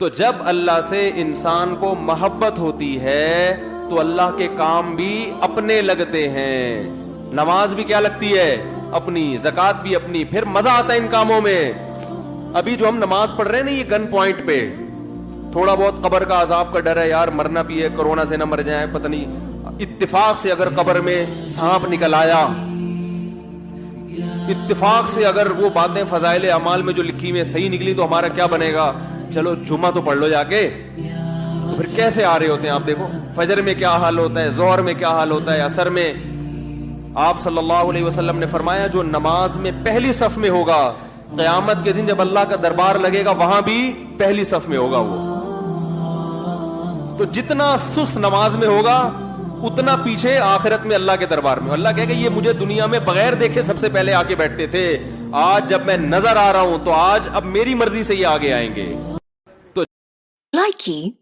تو جب اللہ سے انسان کو محبت ہوتی ہے تو اللہ کے کام بھی اپنے لگتے ہیں. نماز بھی کیا لگتی ہے؟ اپنی. زکوٰۃ بھی اپنی. پھر مزہ آتا ہے ان کاموں میں. ابھی جو ہم نماز پڑھ رہے ہیں نا یہ گن پوائنٹ پہ, تھوڑا بہت قبر کا عذاب کا ڈر ہے, یار مرنا بھی ہے, کورونا سے نہ مر جائیں, پتہ نہیں اتفاق سے اگر قبر میں سانپ نکل آیا, اتفاق سے اگر وہ باتیں فضائل اعمال میں جو لکھی ہوئی صحیح نکلی تو ہمارا کیا بنے گا؟ چلو جمعہ تو پڑھ لو جا کے. تو پھر کیسے آ رہے ہوتے ہیں آپ دیکھو, فجر میں کیا حال ہوتا ہے, ظہر میں کیا حال ہوتا ہے, عصر میں. آپ صلی اللہ علیہ وسلم نے فرمایا جو نماز میں پہلی صف میں ہوگا, قیامت کے دن جب اللہ کا دربار لگے گا وہاں بھی پہلی صف میں ہوگا وہ. تو جتنا سست نماز میں ہوگا اتنا پیچھے آخرت میں اللہ کے دربار میں. اللہ کہے گا یہ مجھے دنیا میں بغیر دیکھے سب سے پہلے آ کے بیٹھتے تھے, آج جب میں نظر آ رہا ہوں تو آج اب میری مرضی سے یہ آگے آئیں گے. Likey